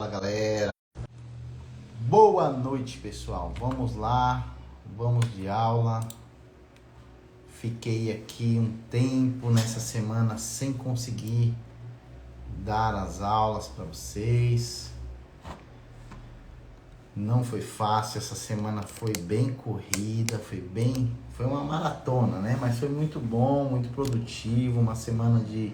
Fala galera, boa noite pessoal, vamos lá, vamos de aula. Fiquei aqui um tempo nessa semana sem conseguir dar as aulas para vocês. Não foi fácil, essa semana foi bem corrida, foi uma maratona, né? Mas foi muito bom, muito produtivo, uma semana de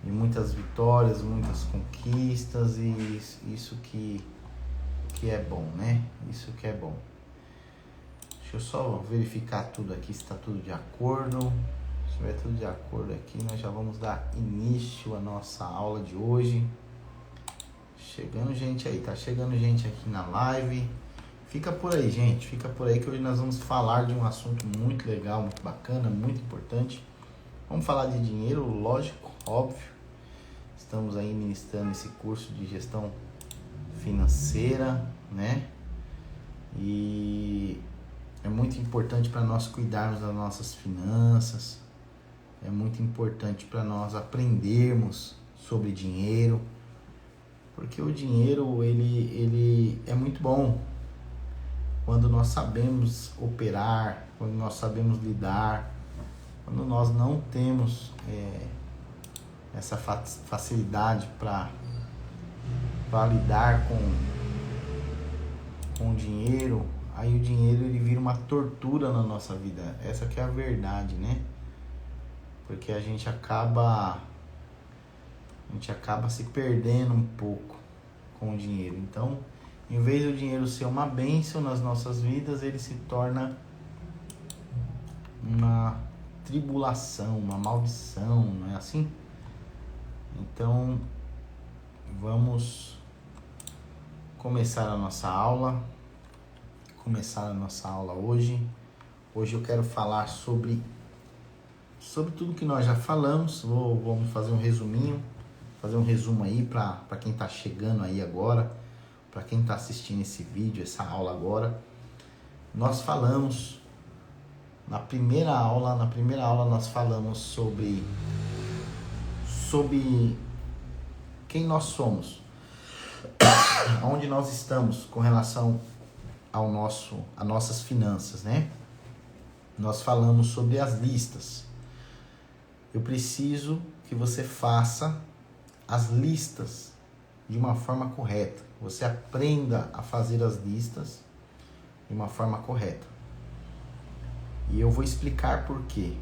muitas vitórias, muitas conquistas e isso que é bom, né? Isso que é bom. Deixa eu só verificar tudo aqui, se está tudo de acordo. Se estiver tudo de acordo aqui, nós já vamos dar início à nossa aula de hoje. Chegando gente aí, tá chegando gente aqui na live. Fica por aí, gente, fica por aí que hoje nós vamos falar de um assunto muito legal, muito bacana, muito importante. Vamos falar de dinheiro, lógico, óbvio. Estamos aí ministrando esse curso de gestão financeira, né? E é muito importante para nós cuidarmos das nossas finanças. É muito importante para nós aprendermos sobre dinheiro, porque o dinheiro ele é muito bom quando nós sabemos operar, quando nós sabemos lidar, quando nós não temos essa facilidade para lidar com o dinheiro. Aí o dinheiro ele vira uma tortura na nossa vida. Essa que é a verdade, né? Porque a gente acaba se perdendo um pouco com o dinheiro. Então, em vez do dinheiro ser uma bênção nas nossas vidas, ele se torna uma tribulação, uma maldição, não é assim? Então, vamos começar a nossa aula. Hoje. Hoje eu quero falar sobre tudo que nós já falamos. Vamos fazer um resuminho, fazer um resumo aí para quem está chegando aí agora, para quem está assistindo esse vídeo, essa aula agora. Nós falamos na primeira aula nós falamos sobre quem nós somos, onde nós estamos com relação a nossas finanças, né? Nós falamos sobre as listas. Eu preciso que você faça as listas de uma forma correta. Você aprenda a fazer as listas de uma forma correta. E eu vou explicar por quê.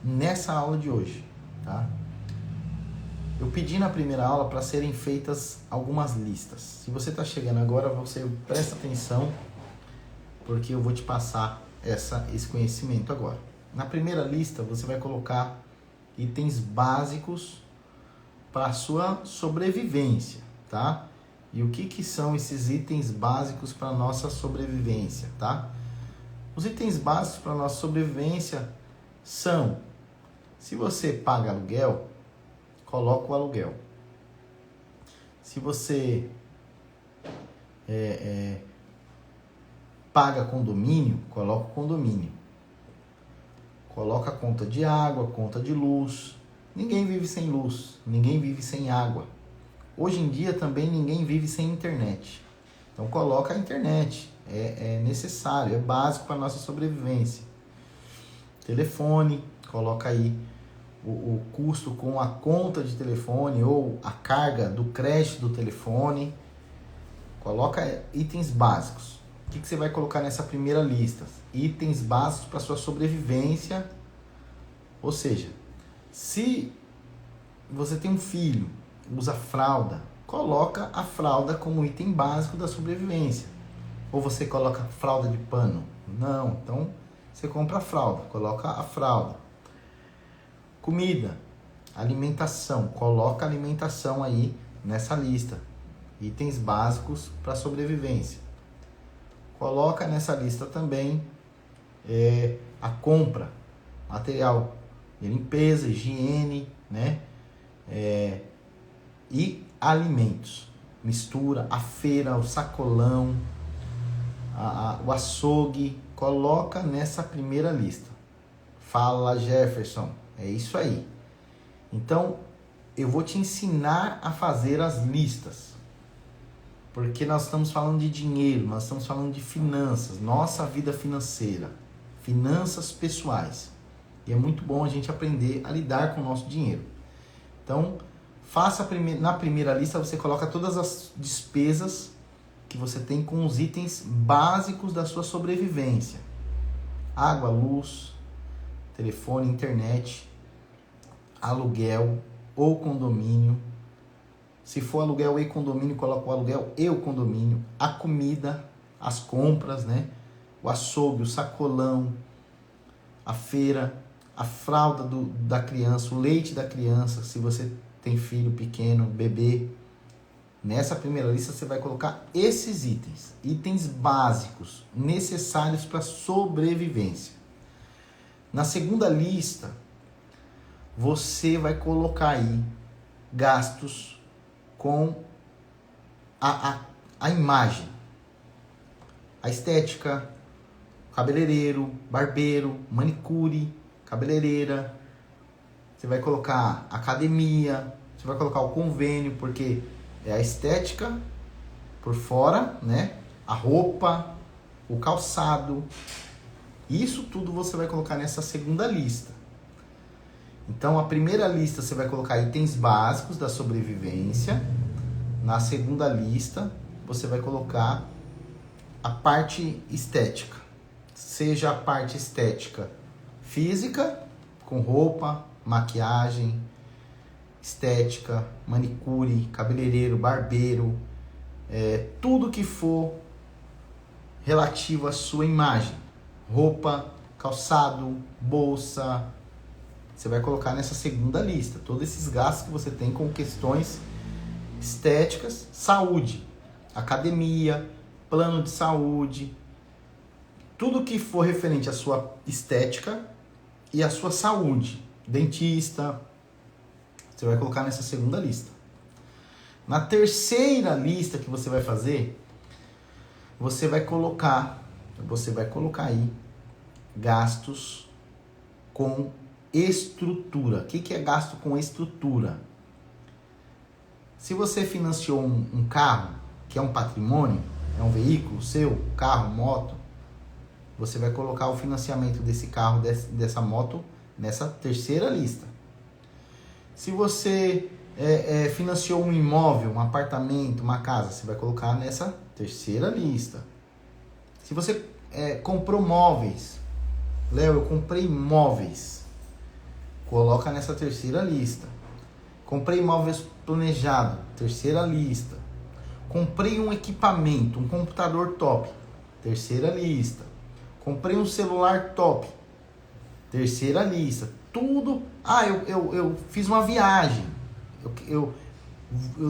Nessa aula de hoje, tá? Eu pedi na primeira aula para serem feitas algumas listas. Se você está chegando agora, você presta atenção, porque eu vou te passar esse conhecimento agora. Na primeira lista, você vai colocar itens básicos para a sua sobrevivência, tá? E o que são esses itens básicos para a nossa sobrevivência, tá? Os itens básicos para a nossa sobrevivência são: se você paga aluguel, coloca o aluguel. Se você paga condomínio, coloca o condomínio. Coloca a conta de água, conta de luz. Ninguém vive sem luz, ninguém vive sem água. Hoje em dia também ninguém vive sem internet. Então coloca a internet, é necessário, é básico para a nossa sobrevivência. Telefone, coloca aí o custo com a conta de telefone ou a carga do crédito do telefone. Coloca itens básicos. O que você vai colocar nessa primeira lista? Itens básicos para sua sobrevivência. Ou seja, se você tem um filho, usa fralda, coloca a fralda como item básico da sobrevivência. Ou você coloca fralda de pano? Não, então você compra a fralda, coloca a fralda. Comida, alimentação, coloca alimentação aí nessa lista. Itens básicos para sobrevivência. Coloca nessa lista também a compra, material de limpeza, higiene, né? E alimentos. Mistura, a feira, o sacolão, o açougue. Coloca nessa primeira lista. Fala, Jefferson. É isso aí. Então, eu vou te ensinar a fazer as listas. Porque nós estamos falando de dinheiro, nós estamos falando de finanças, nossa vida financeira, finanças pessoais. E é muito bom a gente aprender a lidar com o nosso dinheiro. Então, na primeira lista você coloca todas as despesas que você tem com os itens básicos da sua sobrevivência. Água, luz, telefone, internet, aluguel ou condomínio. Se for aluguel e condomínio, coloca o aluguel e o condomínio. A comida, as compras, né? O açougue, o sacolão, a feira, a fralda da criança, o leite da criança, se você tem filho pequeno, bebê. Nessa primeira lista você vai colocar esses itens. Itens básicos, necessários para sobrevivência. Na segunda lista, você vai colocar aí gastos com a imagem, a estética, cabeleireiro, barbeiro, manicure, cabeleireira. Você vai colocar academia, você vai colocar o convênio, porque é a estética por fora, né? A roupa, o calçado. Isso tudo você vai colocar nessa segunda lista. Então, a primeira lista você vai colocar itens básicos da sobrevivência. Na segunda lista, você vai colocar a parte estética. Seja a parte estética física, com roupa, maquiagem, estética, manicure, cabeleireiro, barbeiro, tudo que for relativo à sua imagem. Roupa, calçado, bolsa. Você vai colocar nessa segunda lista todos esses gastos que você tem com questões estéticas, saúde, academia, plano de saúde, tudo que for referente à sua estética e à sua saúde, dentista, você vai colocar nessa segunda lista. Na terceira lista que você vai fazer, você vai colocar aí gastos com estrutura. O que é gasto com estrutura? Se você financiou um carro, que é um patrimônio, é um veículo seu, carro, moto, você vai colocar o financiamento desse carro, dessa moto, nessa terceira lista. Se você financiou um imóvel, um apartamento, uma casa, você vai colocar nessa terceira lista. Se você comprou móveis, Léo, eu comprei móveis, coloca nessa terceira lista. Comprei móveis planejado, terceira lista. Comprei um equipamento, um computador top, terceira lista. Comprei um celular top, terceira lista. Tudo. Eu fiz uma viagem. Eu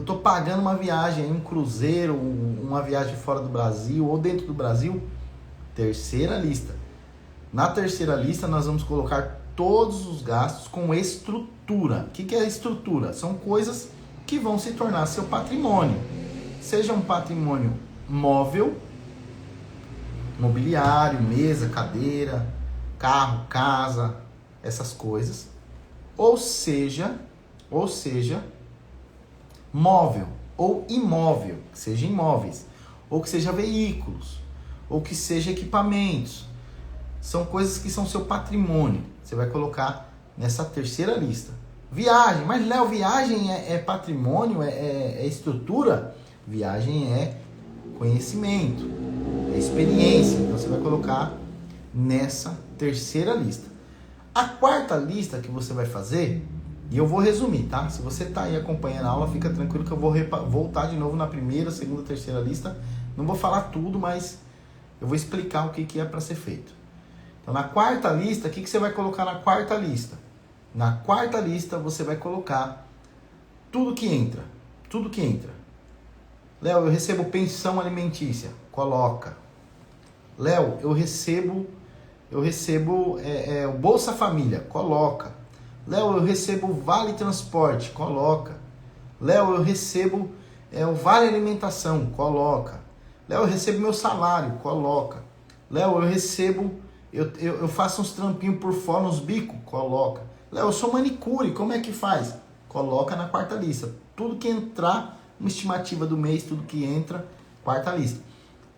tô pagando uma viagem, um cruzeiro, uma viagem fora do Brasil ou dentro do Brasil, terceira lista. Na terceira lista nós vamos colocar todos os gastos com estrutura. O que é estrutura? São coisas que vão se tornar seu patrimônio. Seja um patrimônio móvel, mobiliário, mesa, cadeira, carro, casa, essas coisas. Ou seja, móvel ou imóvel, que seja imóveis, ou que seja veículos, ou que seja equipamentos. São coisas que são seu patrimônio. Você vai colocar nessa terceira lista. Viagem. Mas, Léo, viagem é patrimônio? É estrutura? Viagem é conhecimento, é experiência. Então, você vai colocar nessa terceira lista. A quarta lista que você vai fazer, e eu vou resumir, tá? Se você está aí acompanhando a aula, fica tranquilo que eu vou voltar de novo na primeira, segunda, terceira lista. Não vou falar tudo, mas eu vou explicar o que é para ser feito. Então, na quarta lista, o que você vai colocar na quarta lista? Na quarta lista, você vai colocar tudo que entra. Tudo que entra. Léo, eu recebo pensão alimentícia. Coloca. Léo, eu recebo o Bolsa Família. Coloca. Léo, eu recebo o Vale Transporte. Coloca. Léo, eu recebo o Vale Alimentação. Coloca. Léo, eu recebo meu salário. Coloca. Léo, eu recebo... Eu faço uns trampinhos por fora, uns bicos, coloca. Léo, eu sou manicure, como é que faz? coloca na quarta lista. Tudo que entrar, uma estimativa do mês, tudo que entra, quarta lista.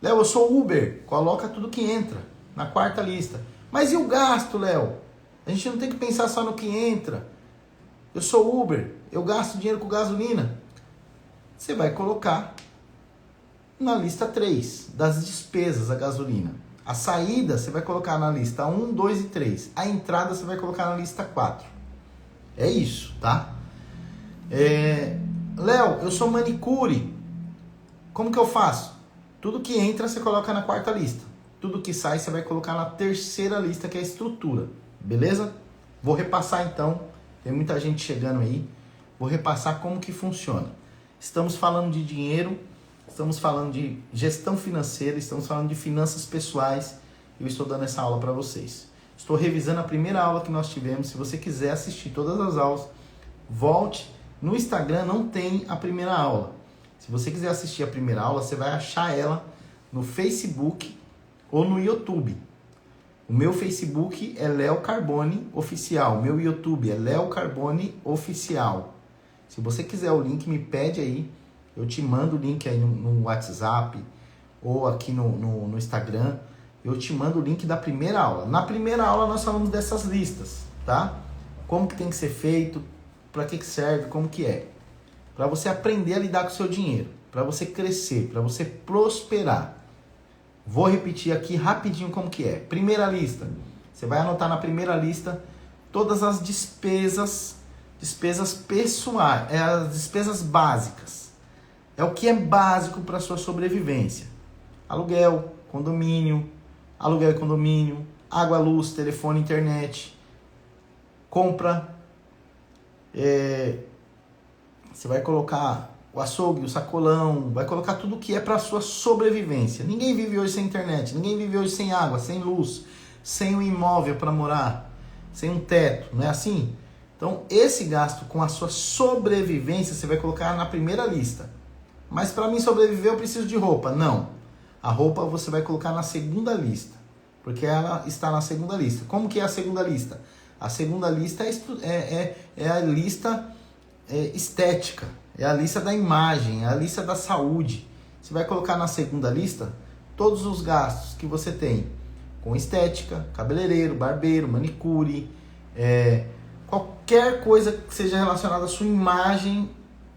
Léo, eu sou Uber, coloca tudo que entra na quarta lista. Mas e o gasto, Léo? A gente não tem que pensar só no que entra. Eu sou Uber, eu gasto dinheiro com gasolina. Você vai colocar na lista 3 das despesas a gasolina. A saída você vai colocar na lista 1, 2 e 3. A entrada você vai colocar na lista 4. É isso, tá? Léo, eu sou manicure. Como que eu faço? Tudo que entra você coloca na quarta lista. Tudo que sai você vai colocar na terceira lista, que é a estrutura. Beleza? Vou repassar então. Tem muita gente chegando aí. Vou repassar como que funciona. Estamos falando de dinheiro, estamos falando de gestão financeira, estamos falando de finanças pessoais. Eu estou dando essa aula para vocês. Estou revisando a primeira aula que nós tivemos. Se você quiser assistir todas as aulas, volte. No Instagram não tem a primeira aula. Se você quiser assistir a primeira aula, você vai achar ela no Facebook ou no YouTube. O meu Facebook é Léo Carbone Oficial. O meu YouTube é Léo Carbone Oficial. Se você quiser o link, me pede aí. Eu te mando o link aí no WhatsApp ou aqui no Instagram. Eu te mando o link da primeira aula. Na primeira aula nós falamos dessas listas, tá? Como que tem que ser feito, para que serve, como que é. Para você aprender a lidar com o seu dinheiro, para você crescer, para você prosperar. Vou repetir aqui rapidinho como que é. Primeira lista. Você vai anotar na primeira lista todas as despesas pessoais, as despesas básicas. É o que é básico para a sua sobrevivência. Aluguel, condomínio, aluguel e condomínio, água, luz, telefone, internet, compra. Você vai colocar o açougue, o sacolão, vai colocar tudo que é para a sua sobrevivência. Ninguém vive hoje sem internet, ninguém vive hoje sem água, sem luz, sem um imóvel para morar, sem um teto, não é assim? Então, esse gasto com a sua sobrevivência, você vai colocar na primeira lista. Mas para mim sobreviver eu preciso de roupa. Não. A roupa você vai colocar na segunda lista, porque ela está na segunda lista. Como que é a segunda lista? A segunda lista é a lista estética, é a lista da imagem, é a lista da saúde. Você vai colocar na segunda lista todos os gastos que você tem com estética, cabeleireiro, barbeiro, manicure, qualquer coisa que seja relacionada à sua imagem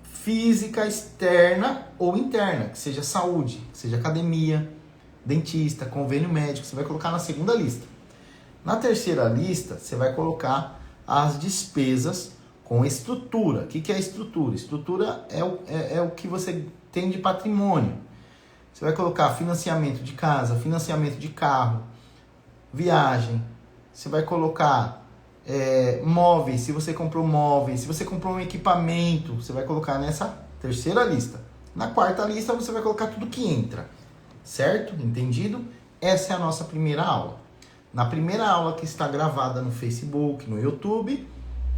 física, externa ou interna, que seja saúde, que seja academia, dentista, convênio médico, você vai colocar na segunda lista. Na terceira lista, você vai colocar as despesas com estrutura. O que é estrutura? Estrutura é o que você tem de patrimônio. Você vai colocar financiamento de casa, financiamento de carro, viagem. Você vai colocar móveis, se você comprou móveis, se você comprou um equipamento, você vai colocar nessa terceira lista. Na quarta lista, você vai colocar tudo que entra. Certo? Entendido? Essa é a nossa primeira aula. Na primeira aula que está gravada no Facebook, no YouTube,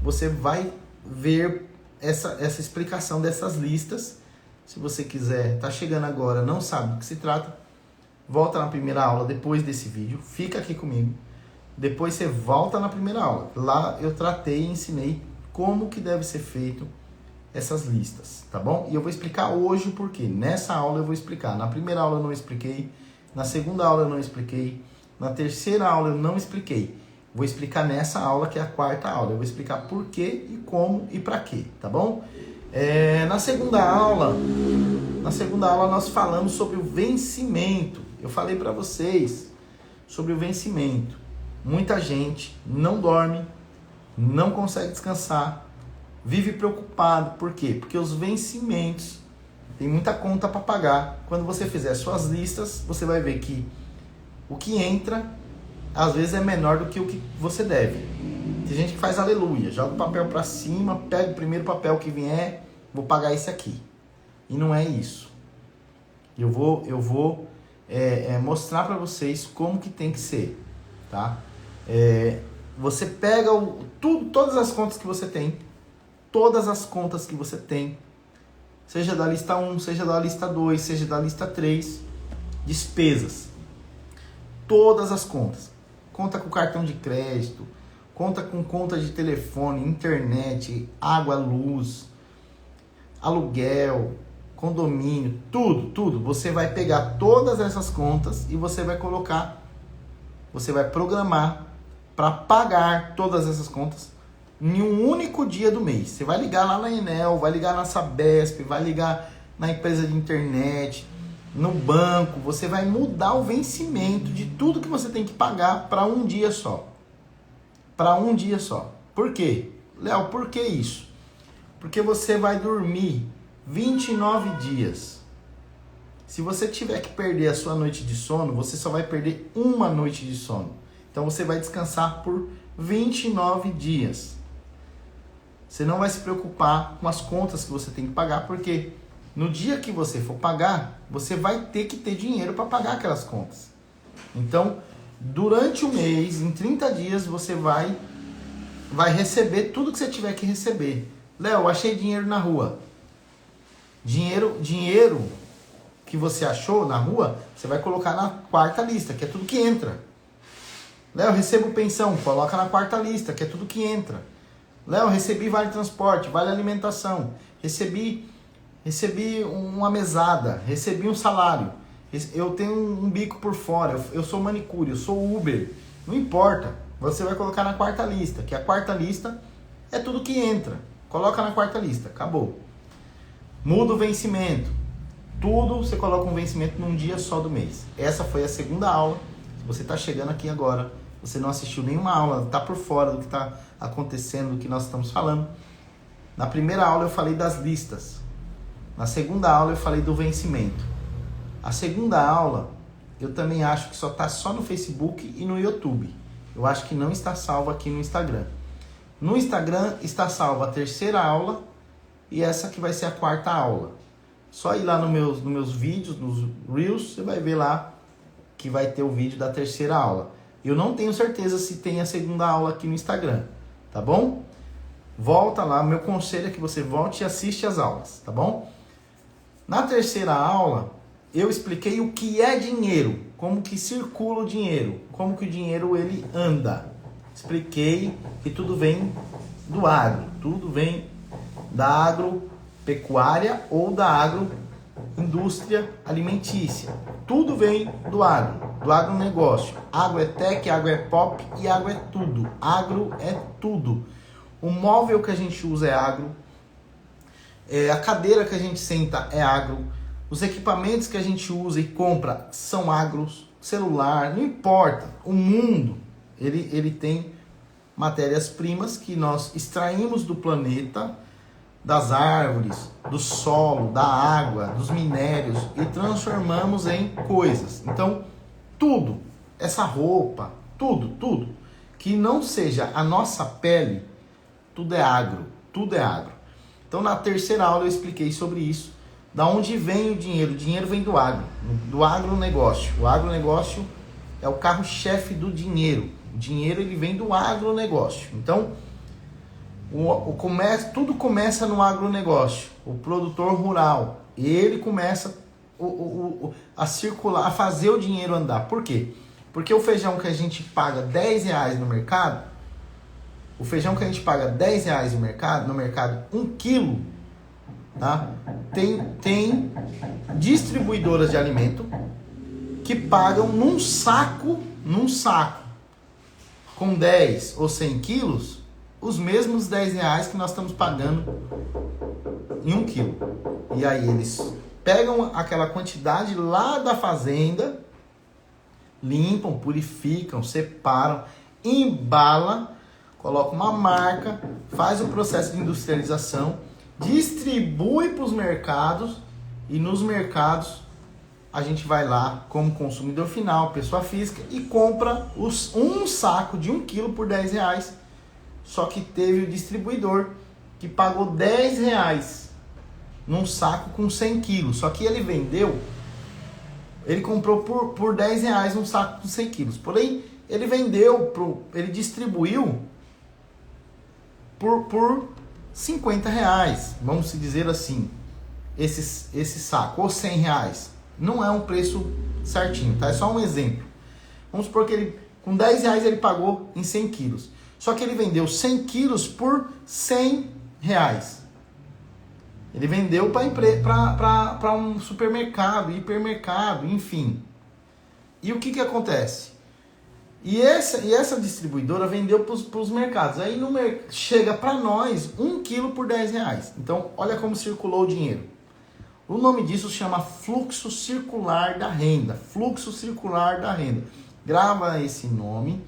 você vai ver essa explicação dessas listas. Se você quiser, está chegando agora, não sabe do que se trata, volta na primeira aula depois desse vídeo, fica aqui comigo. Depois você volta na primeira aula. Lá eu tratei e ensinei como que deve ser feito essas listas, tá bom? E eu vou explicar hoje o porquê. Nessa aula eu vou explicar. Na primeira aula eu não expliquei, na segunda aula eu não expliquei, na terceira aula eu não expliquei. Vou explicar nessa aula, que é a quarta aula. Eu vou explicar por quê e como e para quê, tá bom? Na segunda aula nós falamos sobre o vencimento. Eu falei para vocês sobre o vencimento. Muita gente não dorme, não consegue descansar, vive preocupado. Por quê? Porque os vencimentos, tem muita conta para pagar. Quando você fizer suas listas, você vai ver que o que entra, às vezes, é menor do que o que você deve. Tem gente que faz aleluia, joga o papel para cima, pega o primeiro papel que vier, vou pagar esse aqui. E não é isso. Eu vou mostrar para vocês como que tem que ser, tá? Você pega todas as contas que você tem, seja da lista 1, seja da lista 2, seja da lista 3, despesas. Todas as contas. Conta com cartão de crédito, conta com conta de telefone, internet, água, luz, aluguel, condomínio, tudo. Você vai pegar todas essas contas e você vai colocar, você vai programar para pagar todas essas contas em um único dia do mês. Você vai ligar lá na Enel, vai ligar na Sabesp, vai ligar na empresa de internet, no banco, você vai mudar o vencimento de tudo que você tem que pagar para um dia só. Para um dia só. Por quê? Léo, por que isso? Porque você vai dormir 29 dias. Se você tiver que perder a sua noite de sono, você só vai perder uma noite de sono. Então você vai descansar por 29 dias. Você não vai se preocupar com as contas que você tem que pagar, porque no dia que você for pagar, você vai ter que ter dinheiro para pagar aquelas contas. Então, durante o mês, em 30 dias, você vai receber tudo que você tiver que receber. Léo, achei dinheiro na rua. Dinheiro que você achou na rua, você vai colocar na quarta lista, que é tudo que entra. Léo, recebo pensão, coloca na quarta lista, que é tudo que entra. Léo, recebi vale transporte, vale alimentação, recebi uma mesada, recebi um salário, eu tenho um bico por fora, eu sou manicure, eu sou Uber, não importa, você vai colocar na quarta lista, que a quarta lista é tudo que entra, coloca na quarta lista, acabou. Muda o vencimento, tudo você coloca um vencimento num dia só do mês. Essa foi a segunda aula. Se você está chegando aqui agora, você não assistiu nenhuma aula, está por fora do que está acontecendo, do que nós estamos falando. Na primeira aula eu falei das listas. Na segunda aula eu falei do vencimento. A segunda aula eu também acho que só está só no Facebook e no YouTube. Eu acho que não está salvo aqui no Instagram. No Instagram está salva a terceira aula e essa que vai ser a quarta aula. Só ir lá nos meus vídeos, nos Reels, você vai ver lá que vai ter o vídeo da terceira aula. Eu não tenho certeza se tem a segunda aula aqui no Instagram, tá bom? Volta lá, meu conselho é que você volte e assiste as aulas, tá bom? Na terceira aula, eu expliquei o que é dinheiro, como que circula o dinheiro, como que o dinheiro ele anda. Expliquei que tudo vem do agro, tudo vem da agropecuária ou da agroindústria alimentícia. Tudo vem do agronegócio. Agro é tech, agro é pop e agro é tudo. Agro é tudo. O móvel que a gente usa é agro. A cadeira que a gente senta é agro. Os equipamentos que a gente usa e compra são agros. Celular, não importa. O mundo, ele tem matérias-primas que nós extraímos do planeta, das árvores, do solo, da água, dos minérios e transformamos em coisas. Então, tudo, essa roupa, tudo que não seja a nossa pele, tudo é agro, tudo é agro. Então, na terceira aula eu expliquei sobre isso, da onde vem o dinheiro. O dinheiro vem do agronegócio. O agronegócio é o carro-chefe do dinheiro. O dinheiro ele vem do agronegócio. Então, tudo começa no agronegócio. O produtor rural, ele começa a circular, a fazer o dinheiro andar. Por quê? Porque o feijão que a gente paga R$10 no mercado, o feijão que a gente paga R$10 no mercado 1 quilo, tá? Tem distribuidoras de alimento que pagam num saco, com 10 ou 100 quilos, os mesmos R$10 que nós estamos pagando em 1 quilo. E aí eles pegam aquela quantidade lá da fazenda, limpam, purificam, separam, embala, coloca uma marca, faz o processo de industrialização, distribui para os mercados e nos mercados a gente vai lá como consumidor final, pessoa física, e compra um saco de 1 quilo por R$10. Só que teve o distribuidor que pagou R$10 num saco com 100 quilos. Só que ele vendeu, ele comprou por R$10 um saco com 100 quilos. Porém, ele ele distribuiu por R$50, vamos dizer assim, esse saco, ou R$100. Não é um preço certinho, tá? É só um exemplo. Vamos supor que com R$10 ele pagou em 100 quilos. Só que ele vendeu 100 quilos por R$100. Ele vendeu para um supermercado, hipermercado, enfim. E o que acontece? E essa distribuidora vendeu para os mercados. Aí chega para nós 1 quilo por R$10. Então, olha como circulou o dinheiro. O nome disso chama fluxo circular da renda. Fluxo circular da renda. Grava esse nome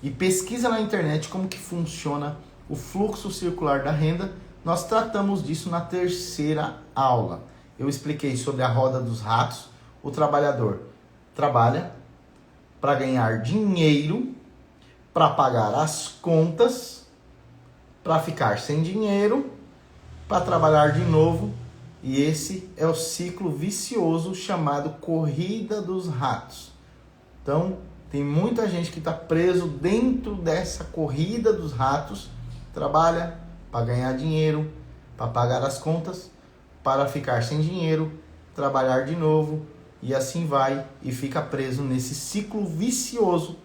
e pesquisa na internet como que funciona o fluxo circular da renda. Nós tratamos disso na terceira aula. Eu expliquei sobre a roda dos ratos. O trabalhador trabalha para ganhar dinheiro, para pagar as contas, para ficar sem dinheiro, para trabalhar de novo. E esse é o ciclo vicioso chamado corrida dos ratos. Então, tem muita gente que está preso dentro dessa corrida dos ratos, trabalha para ganhar dinheiro, para pagar as contas, para ficar sem dinheiro, trabalhar de novo, e assim vai e fica preso nesse ciclo vicioso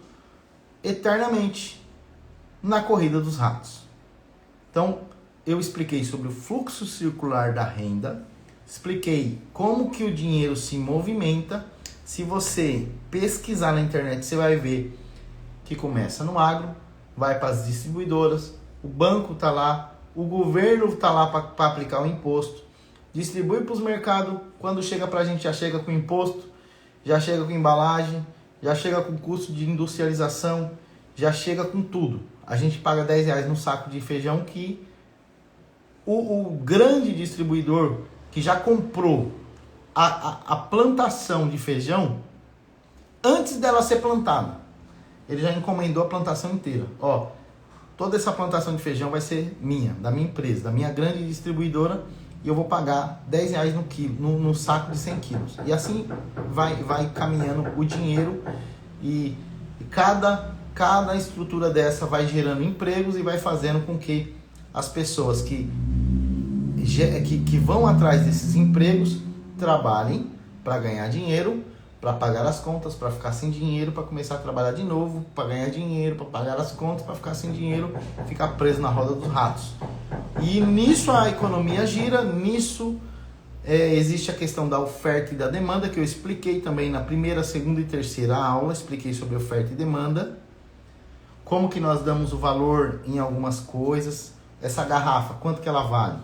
eternamente na corrida dos ratos. Então, eu expliquei sobre o fluxo circular da renda, expliquei como que o dinheiro se movimenta. Se você pesquisar na internet, você vai ver que começa no agro, vai para as distribuidoras, o banco está lá, o governo está lá para aplicar o imposto, distribui para os mercados, quando chega para a gente já chega com imposto, já chega com embalagem, já chega com custo de industrialização, já chega com tudo. A gente paga R$10 no saco de feijão que o grande distribuidor que já comprou a plantação de feijão, antes dela ser plantada, ele já encomendou a plantação inteira. Ó, toda essa plantação de feijão vai ser minha, da minha empresa, da minha grande distribuidora, e eu vou pagar R$10 no quilo, no saco de 100 quilos. E assim vai caminhando o dinheiro, e cada estrutura dessa vai gerando empregos e vai fazendo com que as pessoas que vão atrás desses empregos trabalhem para ganhar dinheiro, para pagar as contas, para ficar sem dinheiro, para começar a trabalhar de novo, para ganhar dinheiro, para pagar as contas, para ficar sem dinheiro, ficar preso na roda dos ratos. E nisso a economia gira, nisso existe a questão da oferta e da demanda, que eu expliquei também na primeira, segunda e terceira aula, expliquei sobre oferta e demanda, como que nós damos o valor em algumas coisas. Essa garrafa, quanto que ela vale?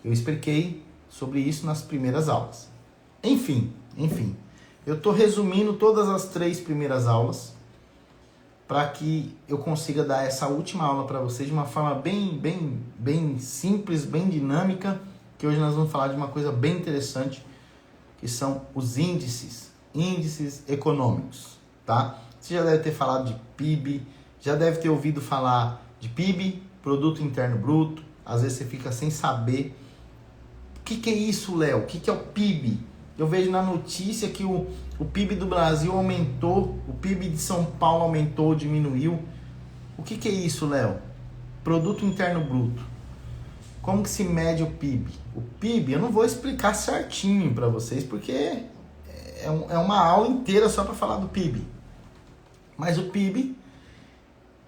Eu expliquei sobre isso nas primeiras aulas. Enfim, eu estou resumindo todas as 3 primeiras aulas para que eu consiga dar essa última aula para vocês de uma forma bem simples, bem dinâmica, que hoje nós vamos falar de uma coisa bem interessante, que são os índices econômicos, tá? Você já deve ter falado de PIB, já deve ter ouvido falar de PIB, Produto Interno Bruto. Às vezes você fica sem saber. O que é isso, Léo? O que é o PIB? Eu vejo na notícia que o PIB do Brasil aumentou, o PIB de São Paulo aumentou, diminuiu. O que é isso, Léo? Produto Interno Bruto. Como que se mede o PIB? O PIB eu não vou explicar certinho para vocês, porque é uma aula inteira só para falar do PIB. Mas o PIB,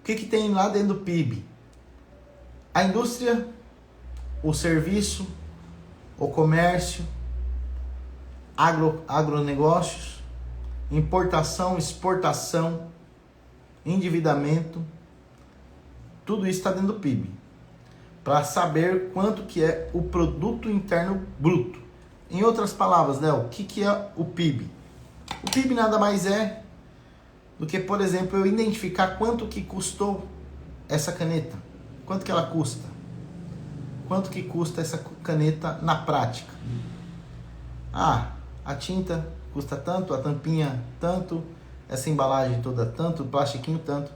o que tem lá dentro do PIB? A indústria, o serviço, o comércio, agronegócios, importação, exportação, endividamento, tudo isso está dentro do PIB. Para saber quanto que é o Produto Interno Bruto. Em outras palavras, Léo, o que é o PIB? O PIB nada mais é do que, por exemplo, eu identificar quanto que custou essa caneta. Quanto que ela custa? Quanto que custa essa caneta na prática? Ah, a tinta custa tanto, a tampinha tanto, essa embalagem toda tanto, o plastiquinho tanto.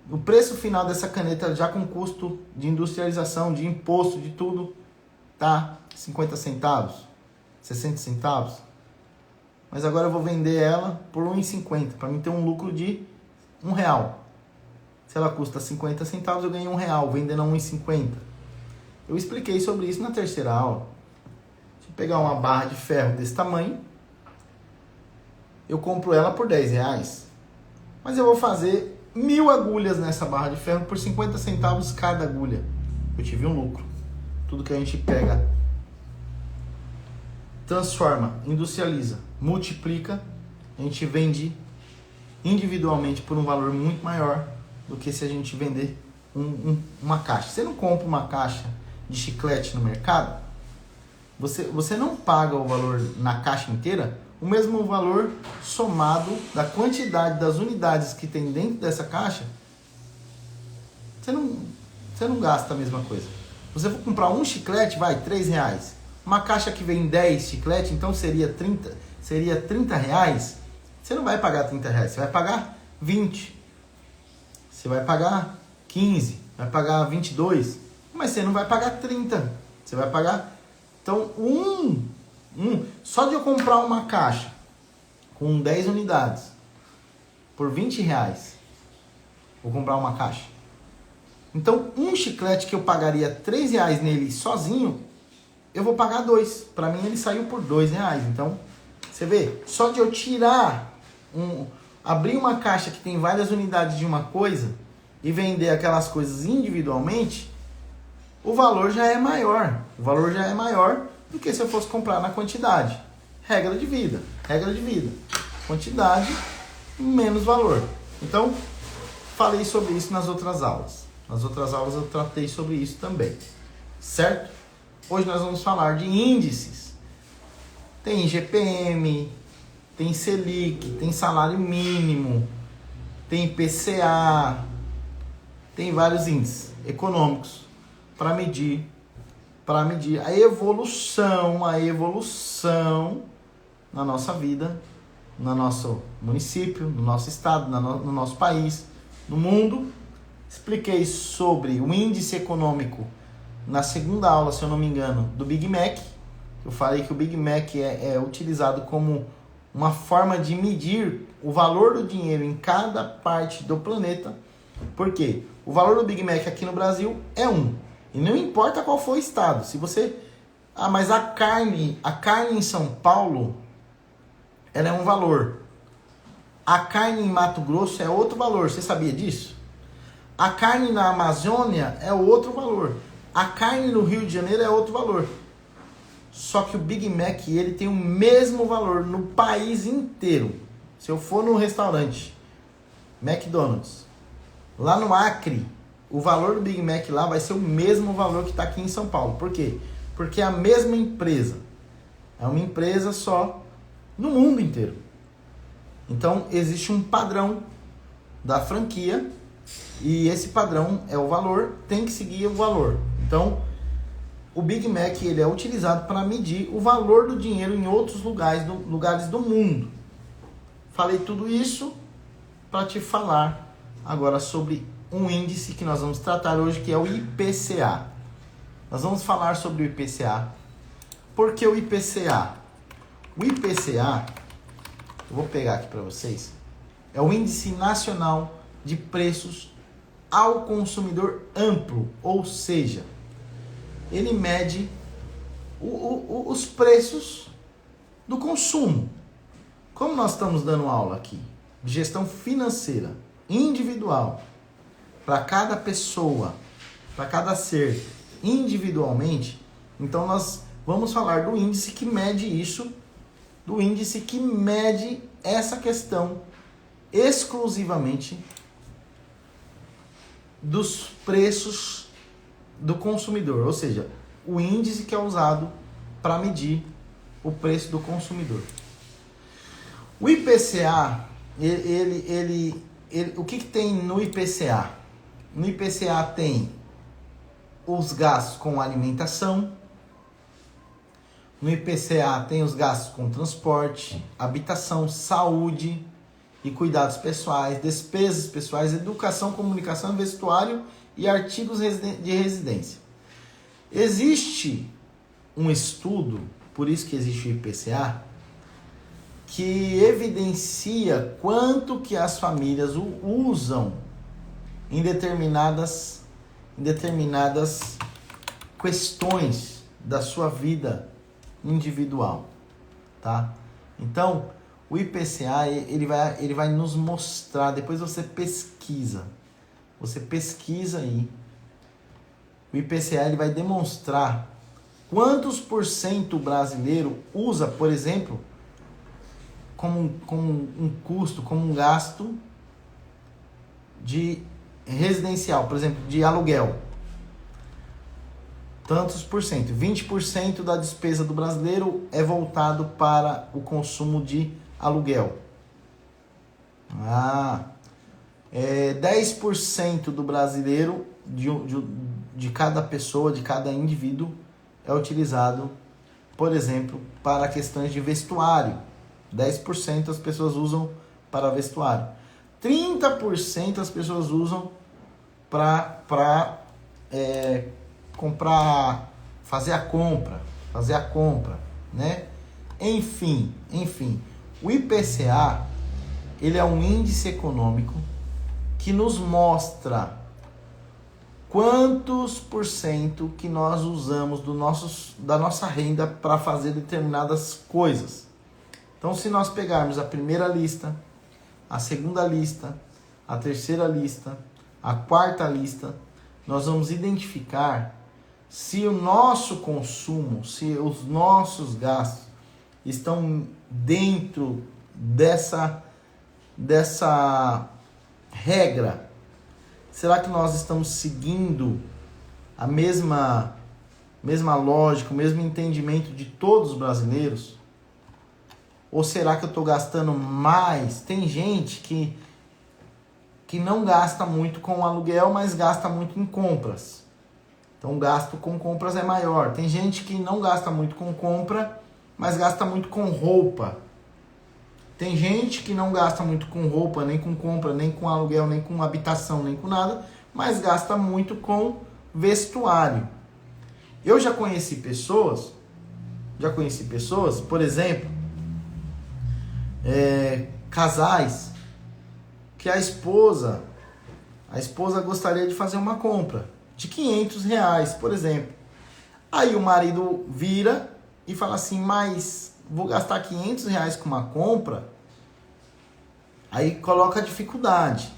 O preço final dessa caneta, já com custo de industrialização, de imposto, de tudo, tá 50 centavos, 60 centavos. Mas agora eu vou vender ela por R$1,50, para mim ter um lucro de R$1. Se ela custa 50 centavos, eu ganhei R$1, vendendo a R$1,50. Eu expliquei sobre isso na terceira aula. Se eu pegar uma barra de ferro desse tamanho, eu compro ela por R$10. Mas eu vou fazer 1.000 agulhas nessa barra de ferro por 50 centavos cada agulha. Eu tive um lucro. Tudo que a gente pega, transforma, industrializa, multiplica, a gente vende individualmente por um valor muito maior do que se a gente vender uma caixa. Você não compra uma caixa de chiclete no mercado, você não paga o valor na caixa inteira, o mesmo valor somado da quantidade das unidades que tem dentro dessa caixa. Você não gasta a mesma coisa. Você for comprar um chiclete, vai, R$3. Uma caixa que vem 10 chicletes, então seria 30 reais. Você não vai pagar 30 reais, você vai pagar 20. Você vai pagar 15, vai pagar 22, mas você não vai pagar 30. Você vai pagar... Então, só de eu comprar uma caixa com 10 unidades por 20 reais, vou comprar uma caixa. Então, um chiclete que eu pagaria 3 reais nele sozinho, eu vou pagar 2. Para mim, ele saiu por 2 reais. Então, você vê, só de eu tirar, abrir uma caixa que tem várias unidades de uma coisa e vender aquelas coisas individualmente, o valor já é maior. O valor já é maior do que se eu fosse comprar na quantidade. Regra de vida. Quantidade menos valor. Então, falei sobre isso nas outras aulas. Nas outras aulas eu tratei sobre isso também. Certo? Hoje nós vamos falar de índices. Tem IGPM, tem Selic, tem salário mínimo, tem IPCA, tem vários índices econômicos para medir a evolução na nossa vida, no nosso município, no nosso estado, no nosso país, no mundo. Expliquei sobre o índice econômico na segunda aula, se eu não me engano, do Big Mac. Eu falei que o Big Mac é utilizado como uma forma de medir o valor do dinheiro em cada parte do planeta. Por quê? O valor do Big Mac aqui no Brasil é 1. E não importa qual for o estado. Se você... mas a carne em São Paulo, ela é um valor. A carne em Mato Grosso é outro valor. Você sabia disso? A carne na Amazônia é outro valor. A carne no Rio de Janeiro é outro valor. Só que o Big Mac, ele tem o mesmo valor no país inteiro. Se eu for num restaurante, McDonald's, lá no Acre, o valor do Big Mac lá vai ser o mesmo valor que está aqui em São Paulo. Por quê? Porque é a mesma empresa. É uma empresa só no mundo inteiro. Então, existe um padrão da franquia e esse padrão é o valor, tem que seguir o valor. Então, o Big Mac ele é utilizado para medir o valor do dinheiro em outros lugares do mundo. Falei tudo isso para te falar agora sobre um índice que nós vamos tratar hoje, que é o IPCA. Nós vamos falar sobre o IPCA. Por que o IPCA? O IPCA, eu vou pegar aqui para vocês, é o Índice Nacional de Preços ao Consumidor Amplo, ou seja, ele mede os preços do consumo. Como nós estamos dando aula aqui de gestão financeira individual, para cada pessoa, para cada ser individualmente, então nós vamos falar do índice que mede isso, do índice que mede essa questão exclusivamente dos preços do consumidor, ou seja, o índice que é usado para medir o preço do consumidor. O IPCA, o que tem no IPCA? No IPCA tem os gastos com alimentação, no IPCA tem os gastos com transporte, habitação, saúde e cuidados pessoais, despesas pessoais, educação, comunicação, vestuário e artigos de residência. Existe um estudo, por isso que existe o IPCA, que evidencia quanto que as famílias usam em determinadas questões da sua vida individual, tá? Então, O IPCA, ele vai nos mostrar, depois você pesquisa aí, o IPCA ele vai demonstrar quantos por cento o brasileiro usa, por exemplo, como um custo, como um gasto de residencial, por exemplo, de aluguel. Tantos por cento. 20% da despesa do brasileiro é voltado para o consumo de aluguel. 10% do brasileiro, de cada pessoa, de cada indivíduo, é utilizado, por exemplo, para questões de vestuário. 10% as pessoas usam para vestuário. 30% as pessoas usam para comprar, fazer a compra, né? Enfim, o IPCA, ele é um índice econômico que nos mostra quantos por cento que nós usamos da nossa renda para fazer determinadas coisas. Então, se nós pegarmos a primeira lista, a segunda lista, a terceira lista, a quarta lista, nós vamos identificar se o nosso consumo, se os nossos gastos estão dentro dessa regra. Será que nós estamos seguindo a mesma lógica, o mesmo entendimento de todos os brasileiros? Ou será que eu estou gastando mais? Tem gente que não gasta muito com aluguel, mas gasta muito em compras. Então o gasto com compras é maior. Tem gente que não gasta muito com compra, mas gasta muito com roupa. Tem gente que não gasta muito com roupa, nem com compra, nem com aluguel, nem com habitação, nem com nada, mas gasta muito com vestuário. Eu já conheci pessoas, por exemplo, casais, que a esposa gostaria de fazer uma compra de R$500, por exemplo. Aí o marido vira e fala assim, mas vou gastar R$500 com uma compra? Aí coloca a dificuldade.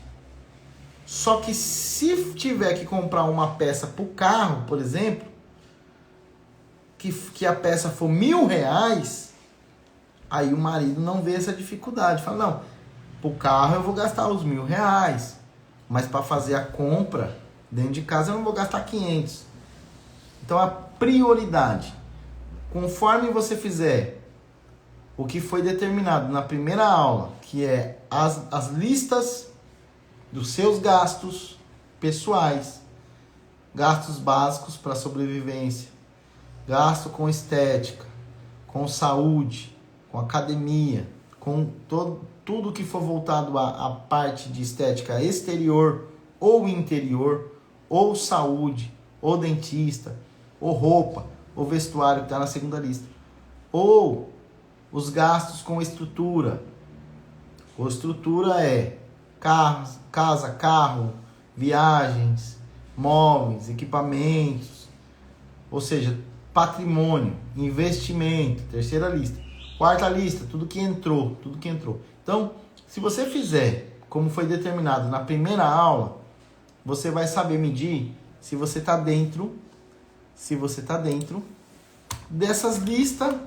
Só que se tiver que comprar uma peça para o carro, por exemplo, que a peça for R$1.000, aí o marido não vê essa dificuldade. Fala, não, para o carro eu vou gastar os R$1.000, mas para fazer a compra dentro de casa eu não vou gastar 500. Então a prioridade, conforme você fizer o que foi determinado na primeira aula, que é as listas dos seus gastos pessoais, gastos básicos para sobrevivência, gasto com estética, com saúde, com academia, com tudo que for voltado à parte de estética exterior ou interior, ou saúde, ou dentista, ou roupa, ou vestuário que está na segunda lista, ou os gastos com estrutura. A estrutura é casa, carro, viagens, móveis, equipamentos, ou seja, patrimônio, investimento, terceira lista. Quarta lista, tudo que entrou. Então, se você fizer como foi determinado na primeira aula, você vai saber medir se você está dentro dessa lista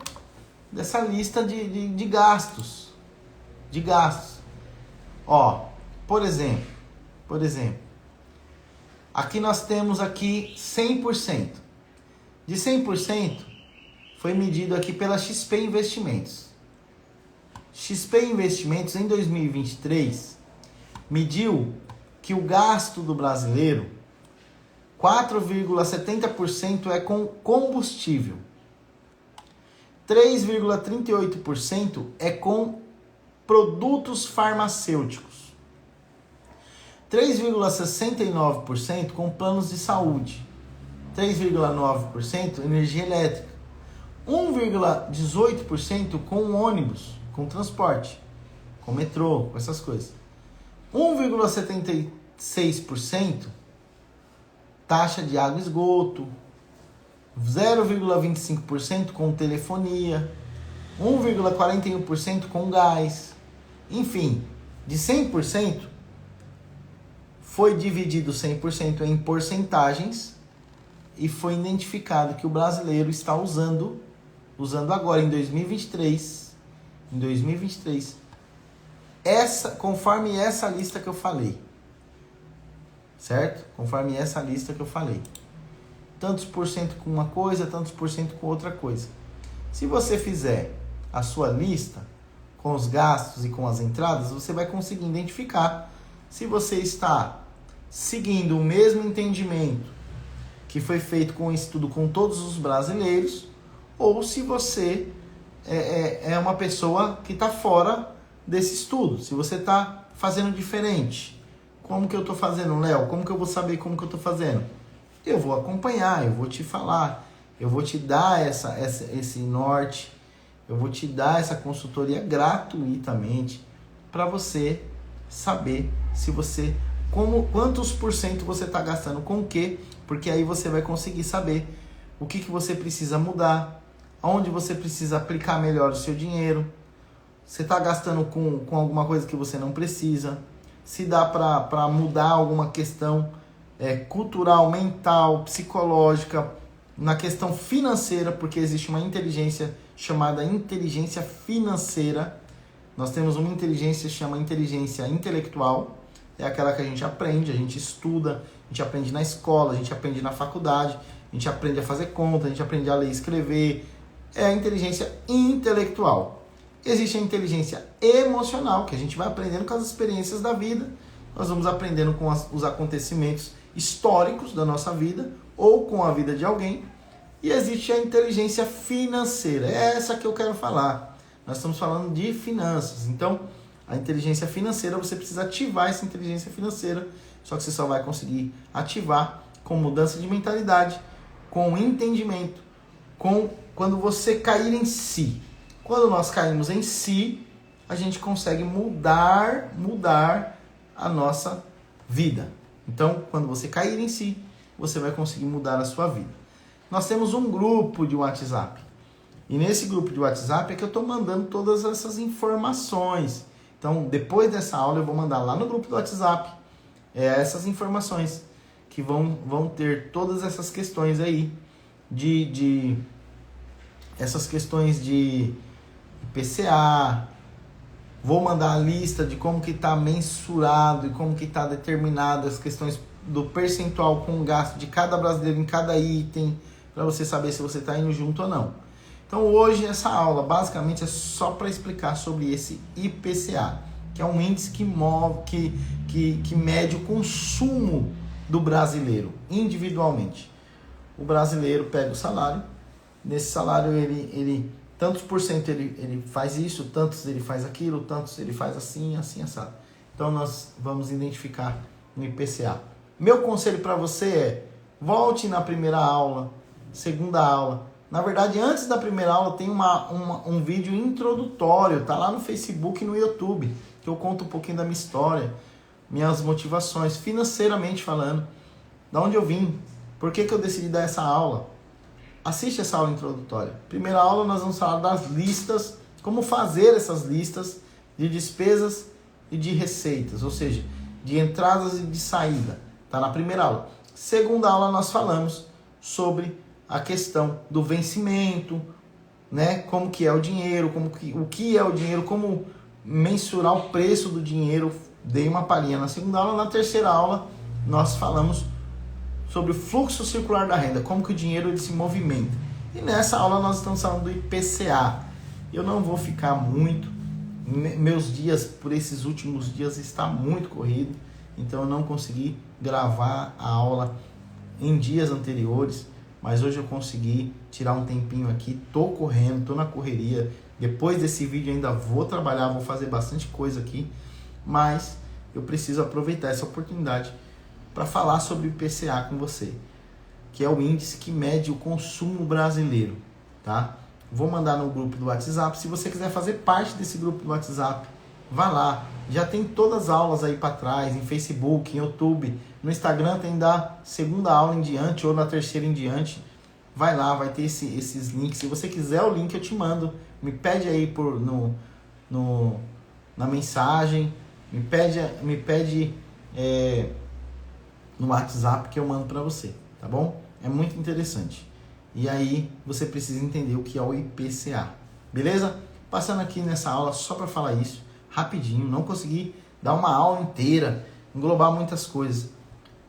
de gastos. Ó, por exemplo, aqui nós temos aqui 100%. De 100% foi medido aqui pela XP Investimentos. XP Investimentos em 2023 mediu que o gasto do brasileiro, 4,70% é com combustível, 3,38% é com produtos farmacêuticos, 3,69% com planos de saúde, 3,9% energia elétrica, 1,18% com ônibus, com transporte, com metrô, com essas coisas. 1,76% taxa de água e esgoto, 0,25% com telefonia, 1,41% com gás. Enfim, de 100%, foi dividido 100% em porcentagens e foi identificado que o brasileiro está usando agora em 2023, conforme essa lista que eu falei. Certo? Conforme essa lista que eu falei. Tantos por cento com uma coisa, tantos por cento com outra coisa. Se você fizer a sua lista com os gastos e com as entradas, você vai conseguir identificar se você está seguindo o mesmo entendimento que foi feito com o estudo com todos os brasileiros, ou se você é uma pessoa que está fora desse estudo, se você está fazendo diferente. Como que eu estou fazendo, Léo? Como que eu vou saber como que eu estou fazendo? Eu vou acompanhar, eu vou te falar, eu vou te dar esse norte, eu vou te dar essa consultoria gratuitamente para você saber se você, quantos por cento você está gastando com o quê, porque aí você vai conseguir saber o que você precisa mudar, aonde você precisa aplicar melhor o seu dinheiro, você está gastando com alguma coisa que você não precisa, se dá para mudar alguma questão cultural, mental, psicológica, na questão financeira, porque existe uma inteligência chamada inteligência financeira. Nós temos uma inteligência chamada inteligência intelectual, é aquela que a gente aprende, a gente estuda, a gente aprende na escola, a gente aprende na faculdade, a gente aprende a fazer conta, a gente aprende a ler e escrever. É a inteligência intelectual. Existe a inteligência emocional, que a gente vai aprendendo com as experiências da vida, nós vamos aprendendo com os acontecimentos históricos da nossa vida, ou com a vida de alguém. E existe a inteligência financeira, é essa que eu quero falar. Nós estamos falando de finanças, então a inteligência financeira, você precisa ativar essa inteligência financeira, só que você só vai conseguir ativar com mudança de mentalidade, com entendimento, quando você cair em si. Quando nós caímos em si, a gente consegue mudar a nossa vida. Então, quando você cair em si, você vai conseguir mudar a sua vida. Nós temos um grupo de WhatsApp. E nesse grupo de WhatsApp é que eu estou mandando todas essas informações. Então, depois dessa aula, eu vou mandar lá no grupo do WhatsApp essas informações que vão ter todas essas questões aí essas questões de IPCA. Vou mandar a lista de como que está mensurado e como que está determinado as questões do percentual com o gasto de cada brasileiro em cada item, para você saber se você está indo junto ou não. Então hoje essa aula basicamente é só para explicar sobre esse IPCA, que é um índice que mede o consumo do brasileiro individualmente. O brasileiro pega o salário, nesse salário ele tantos por cento ele faz isso, tantos ele faz aquilo, tantos ele faz assim, assado. Então nós vamos identificar no IPCA. Meu conselho para você é, volte na primeira aula, segunda aula. Na verdade, antes da primeira aula tem um vídeo introdutório, tá lá no Facebook e no YouTube, que eu conto um pouquinho da minha história, minhas motivações, financeiramente falando, de onde eu vim, por que eu decidi dar essa aula. Assiste essa aula introdutória. Primeira aula nós vamos falar das listas, como fazer essas listas de despesas e de receitas, ou seja, de entradas e de saída. Está na primeira aula. Segunda aula nós falamos sobre a questão do vencimento, né? Como que é o dinheiro, o que é o dinheiro, como mensurar o preço do dinheiro. Dei uma palhinha na segunda aula. Na terceira aula nós falamos sobre o fluxo circular da renda, como que o dinheiro ele se movimenta. E nessa aula nós estamos falando do IPCA. Eu não vou ficar muito, meus dias, por esses últimos dias, está muito corrido, então eu não consegui gravar a aula em dias anteriores, mas hoje eu consegui tirar um tempinho aqui, tô correndo, tô na correria. Depois desse vídeo ainda vou trabalhar, vou fazer bastante coisa aqui, mas eu preciso aproveitar essa oportunidade para falar sobre o IPCA com você, que é o índice que mede o consumo brasileiro, tá? Vou mandar no grupo do WhatsApp. Se você quiser fazer parte desse grupo do WhatsApp, vá lá. Já tem todas as aulas aí para trás, em Facebook, em YouTube. No Instagram tem da segunda aula em diante ou na terceira em diante. vai lá, vai ter esses links. Se você quiser o link, eu te mando. Me pede aí na mensagem, me pede no WhatsApp que eu mando para você, tá bom? É muito interessante. E aí você precisa entender o que é o IPCA, beleza? Passando aqui nessa aula só para falar isso, rapidinho, não consegui dar uma aula inteira, englobar muitas coisas,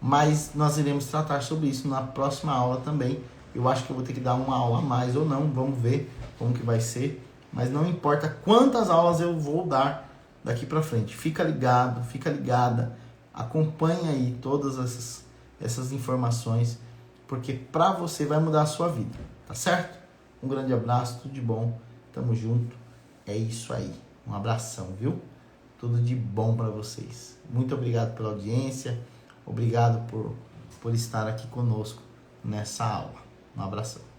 mas nós iremos tratar sobre isso na próxima aula também. Eu acho que eu vou ter que dar uma aula a mais ou não, vamos ver como que vai ser, mas não importa quantas aulas eu vou dar daqui para frente. Fica ligado, fica ligada, acompanha aí todas essas informações, porque para você vai mudar a sua vida, tá certo? Um grande abraço, tudo de bom, tamo junto, é isso aí, um abração, viu? Tudo de bom para vocês. Muito obrigado pela audiência, obrigado por estar aqui conosco nessa aula. Um abração.